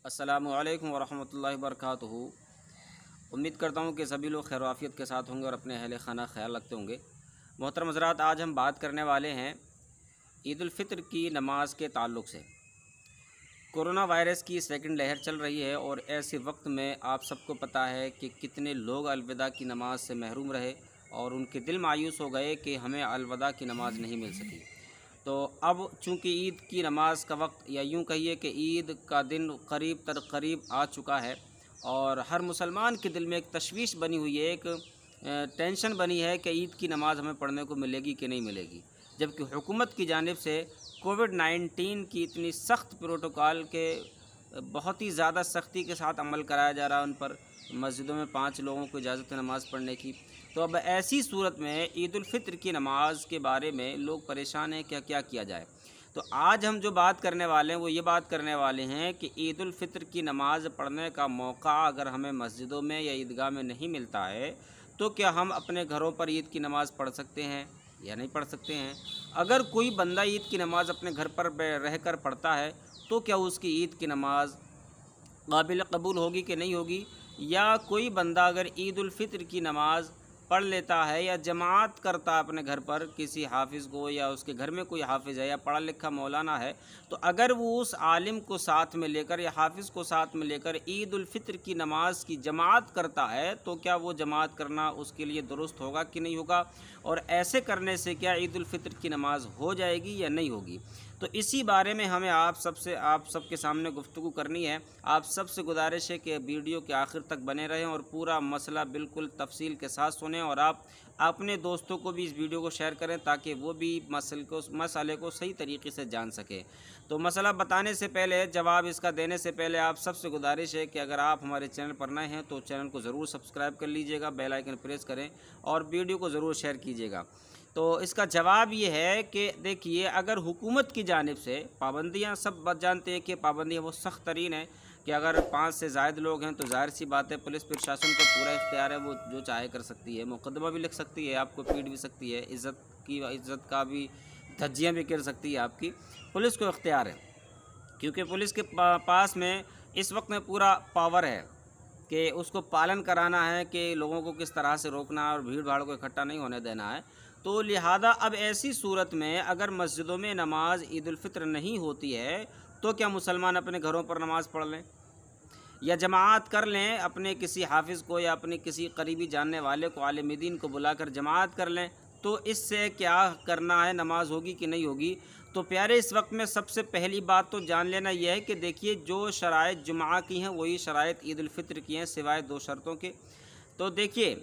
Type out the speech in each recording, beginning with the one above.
अस्सलामु अलैकुम वरहमतुल्लाहि वबरकातुहू। उम्मीद करता हूँ कि सभी लोग खैर आफियत के साथ होंगे और अपने अहल खाना ख्याल रखते होंगे। मोहतरम हज़रात, आज हम बात करने वाले हैं ईद उल फित्र की नमाज के ताल्लुक़ से। कोरोना वायरस की सेकंड लहर चल रही है और ऐसे वक्त में आप सबको पता है कि कितने लोग अलविदा की नमाज से महरूम रहे और उनके दिल मायूस हो गए कि हमें अलविदा की नमाज नहीं मिल सकी। तो अब चूँकि ईद की नमाज का वक्त, या यूँ कहिए कि ईद का दिन करीब तर करीब आ चुका है और हर मुसलमान के दिल में एक तशवीश बनी हुई है, एक टेंशन बनी है कि ईद की नमाज़ हमें पढ़ने को मिलेगी कि नहीं मिलेगी, जबकि हुकूमत की जानिब से कोविड-19 की इतनी सख्त प्रोटोकॉल के बहुत ही ज़्यादा सख्ती के साथ अमल कराया जा रहा है उन पर। मस्जिदों में 5 लोगों को इजाज़त है नमाज़ पढ़ने की। तो अब ऐसी सूरत में ईद उल फित्र की नमाज के बारे में लोग परेशान हैं, क्या क्या किया जाए। तो आज हम जो बात करने वाले हैं वो ये बात करने वाले हैं कि ईद उल फित्र की नमाज़ पढ़ने का मौका अगर हमें मस्जिदों में या ईदगाह में नहीं मिलता है तो क्या हम अपने घरों पर ईद की नमाज़ पढ़ सकते हैं या नहीं पढ़ सकते हैं। अगर कोई बंदा ईद की नमाज़ अपने घर पर रह कर पढ़ता है तो क्या उसकी ईद की नमाज काबिल कबूल होगी कि नहीं होगी। या कोई बंदा अगर ईद उल फित्र की नमाज़ पढ़ लेता है या जमात करता है अपने घर पर किसी हाफिज़ को, या उसके घर में कोई हाफिज़ है या पढ़ा लिखा मौलाना है, तो अगर वो उस आलिम को साथ में लेकर या हाफिज़ को साथ में लेकर ईद उल फित्र की नमाज़ की जमात करता है तो क्या वो जमात करना उसके लिए दुरुस्त होगा कि नहीं होगा, और ऐसे करने से क्या ईद उल फित्र की नमाज़ हो जाएगी या नहीं होगी। तो इसी बारे में हमें आप सबके सामने गुफ्तगू करनी है। आप सबसे गुजारिश है कि वीडियो के आखिर तक बने रहें और पूरा मसला बिल्कुल तफसील के साथ सुनें, और आप अपने दोस्तों को भी इस वीडियो को शेयर करें ताकि वो भी मसले को सही तरीके से जान सकें। तो मसला बताने से पहले, जवाब इसका देने से पहले आप सबसे गुजारिश है कि अगर आप हमारे चैनल पर नए हैं तो चैनल को ज़रूर सब्सक्राइब कर लीजिएगा, बेल आइकन प्रेस करें और वीडियो को ज़रूर शेयर कीजिएगा। तो इसका जवाब ये है कि देखिए, अगर हुकूमत की जानिब से पाबंदियाँ, सब बात जानते हैं कि पाबंदियाँ वो सख्त तरीन है कि अगर 5 से ज़ायद लोग हैं तो ज़ाहिर सी बात है पुलिस प्रशासन को पूरा इख्तियार है, वो जो चाहे कर सकती है, मुकदमा भी लिख सकती है, आपको पीट भी सकती है, इज़्ज़त का भी धज्जियाँ भी कर सकती है आपकी। पुलिस को इख्तियार है क्योंकि पुलिस के पास में इस वक्त में पूरा पावर है कि उसको पालन कराना है कि लोगों को किस तरह से रोकना है और भीड़ भाड़ को इकट्ठा नहीं होने देना है। तो लिहाजा अब ऐसी सूरत में अगर मस्जिदों में नमाज ईद उल फित्र नहीं होती है तो क्या मुसलमान अपने घरों पर नमाज़ पढ़ लें या जमात कर लें, अपने किसी हाफिज़ को या अपने किसी करीबी जानने वाले को, आलिम दीन को बुलाकर जमात कर लें, तो इससे क्या करना है, नमाज होगी कि नहीं होगी। तो प्यारे, इस वक्त में सबसे पहली बात तो जान लेना यह है कि देखिए, जो शराइत जुमा की हैं वही शराइत ईद उल फित्र की हैं सिवाय 2 शर्तों के। तो देखिए,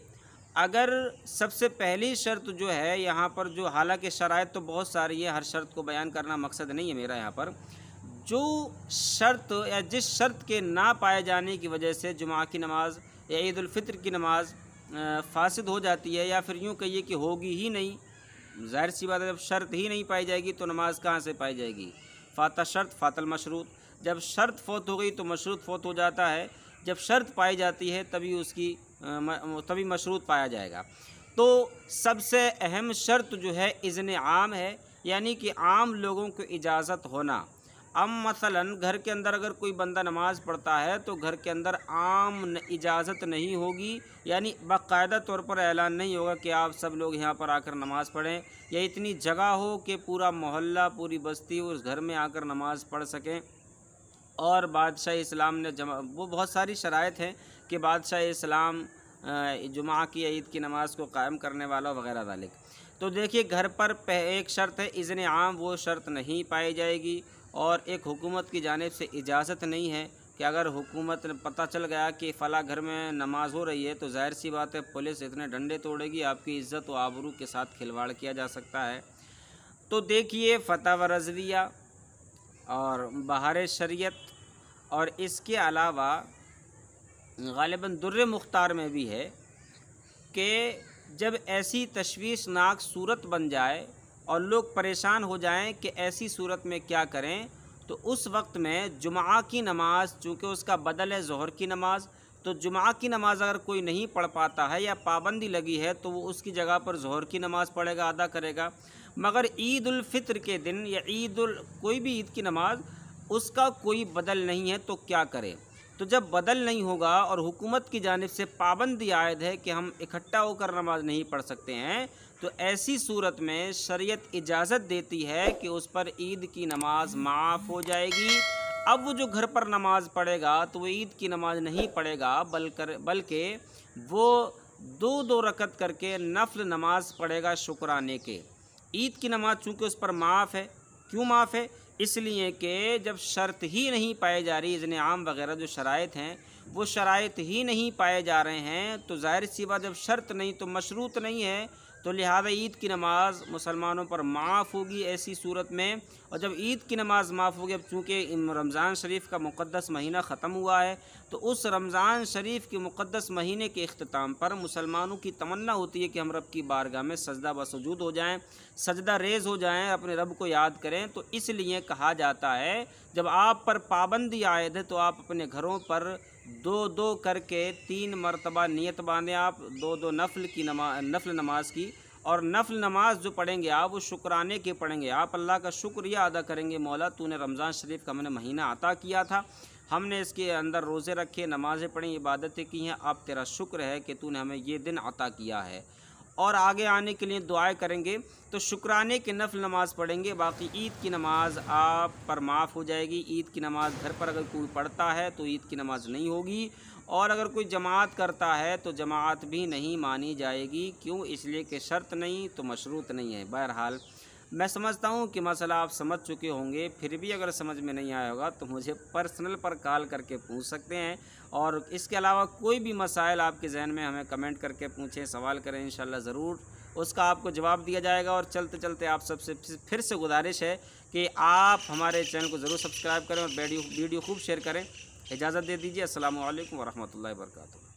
अगर सबसे पहली शर्त जो है यहाँ पर, जो हालांकि शराइत तो बहुत सारी है, हर शर्त को बयान करना मकसद नहीं है मेरा यहाँ पर, जो शर्त या जिस शर्त के ना पाए जाने की वजह से जुमा की नमाज या ईद उल फित्र की नमाज फासिद हो जाती है, या फिर यूँ कहिए कि होगी ही नहीं। ज़ाहिर सी बात है, जब शर्त ही नहीं पाई जाएगी तो नमाज कहाँ से पाई जाएगी। फाता शर्त फातल मशरूत, जब शर्त फौत हो गई तो मशरूत फौत हो जाता है, जब शर्त पाई जाती है तभी मशरूत पाया जाएगा। तो सबसे अहम शर्त जो है इज़्न आम है, यानी कि आम लोगों को इजाज़त होना। अब मसलन घर के अंदर अगर कोई बंदा नमाज़ पढ़ता है तो घर के अंदर आम इजाज़त नहीं होगी, यानी बाकायदा तौर पर ऐलान नहीं होगा कि आप सब लोग यहाँ पर आकर नमाज़ पढ़ें, या इतनी जगह हो कि पूरा मोहल्ला, पूरी बस्ती उस घर में आकर नमाज़ पढ़ सकें। और बादशाह इस्लाम ने वो बहुत सारी शराइत हैं कि बादशाह इस्लाम जुमा की ईद की नमाज़ को कायम करने वाला वगैरह वालिक। तो देखिए, घर पर एक शर्त है इज़्न आम, वो शर्त नहीं पाई जाएगी। और एक हुकूमत की जानिब से इजाज़त नहीं है कि अगर हुकूमत ने पता चल गया कि फ़ला घर में नमाज हो रही है तो ज़ाहिर सी बात है पुलिस इतने डंडे तोड़ेगी, आपकी इज़्ज़त व आबरू के साथ खिलवाड़ किया जा सकता है। तो देखिए, फतवा रज़विया और बहार शरीयत, और इसके अलावा ग़ालिबन दुर्र मुख्तार में भी है कि जब ऐसी तशवीशनाक सूरत बन जाए और लोग परेशान हो जाएं कि ऐसी सूरत में क्या करें, तो उस वक्त में जुमा की नमाज, चूँकि उसका बदल है ज़ोहर की नमाज, तो जुमा की नमाज़ अगर कोई नहीं पढ़ पाता है या पाबंदी लगी है तो वो उसकी जगह पर ज़ोहर की नमाज़ पढ़ेगा, अदा करेगा। मगर ईद उल फित्र के दिन या कोई भी ईद की नमाज اس کا کوئی بدل نہیں ہے تو کیا کرے؟ تو جب بدل نہیں ہوگا اور حکومت کی جانب سے پابندی عائد ہے کہ ہم اکٹھا ہو کر نماز نہیں پڑھ سکتے ہیں، تو ایسی صورت میں شریعت اجازت دیتی ہے کہ اس پر عید کی نماز معاف ہو جائے گی۔ اب وہ جو گھر پر نماز پڑھے گا تو وہ عید کی نماز نہیں پڑھے گا، بلکہ وہ دو رکعت کر کے نفل نماز پڑھے گا شکرانے کے۔ عید کی نماز چونکہ اس پر معاف ہے۔ کیوں معاف ہے؟ اس لیے کہ جب شرط ہی نہیں پائے جا رہی، اذن عام وغیرہ جو شرائط ہیں وہ شرائط ہی نہیں پائے جا رہے ہیں، تو ظاہر سی بات جب شرط نہیں تو مشروط نہیں ہے، تو لہذا عید کی نماز مسلمانوں پر معاف ہوگی ایسی صورت میں۔ اور جب عید کی نماز معاف ہوگی، اب چونکہ رمضان شریف کا مقدس مہینہ ختم ہوا ہے، تو اس رمضان شریف کے مقدس مہینے کے اختتام پر مسلمانوں کی تمنا ہوتی ہے کہ ہم رب کی بارگاہ میں سجدہ بسجود ہو جائیں، سجدہ ریز ہو جائیں، اپنے رب کو یاد کریں۔ تو اس لیے کہا جاتا ہے جب آپ پر پابندی عائد ہے تو آپ اپنے گھروں پر دو کر کے 3 مرتبہ نیت باندھیں، آپ دو نفل نماز کی، اور نفل نماز جو پڑھیں گے آپ وہ شکرانے کے پڑھیں گے، آپ اللہ کا شکریہ ادا کریں گے، مولا تو نے رمضان شریف کا ہمیں مہینہ عطا کیا تھا، ہم نے اس کے اندر روزے رکھے، نمازیں پڑھیں، عبادتیں کی ہیں، اب تیرا شکر ہے کہ تو نے ہمیں یہ دن عطا کیا ہے، اور آگے آنے کے لیے دعائیں کریں گے۔ تو شکرانے کی نفل نماز پڑھیں گے، باقی عید کی نماز آپ پر معاف ہو جائے گی۔ عید کی نماز گھر پر اگر کوئی پڑھتا ہے تو عید کی نماز نہیں ہوگی، اور اگر کوئی جماعت کرتا ہے تو جماعت بھی نہیں مانی جائے گی۔ کیوں؟ اس لیے کہ شرط نہیں تو مشروط نہیں ہے۔ بہرحال میں سمجھتا ہوں کہ مسئلہ آپ سمجھ چکے ہوں گے، پھر بھی اگر سمجھ میں نہیں آیا ہوگا تو مجھے پرسنل پر کال کر کے پوچھ سکتے ہیں، اور اس کے علاوہ کوئی بھی مسائل آپ کے ذہن میں ہمیں کمنٹ کر کے پوچھیں، سوال کریں، انشاءاللہ ضرور اس کا آپ کو جواب دیا جائے گا۔ اور چلتے چلتے آپ سب سے پھر سے گزارش ہے کہ آپ ہمارے چینل کو ضرور سبسکرائب کریں اور ویڈیو خوب شیئر کریں۔ اجازت دے دیجیے، السلام علیکم ورحمۃ اللہ وبرکاتہ۔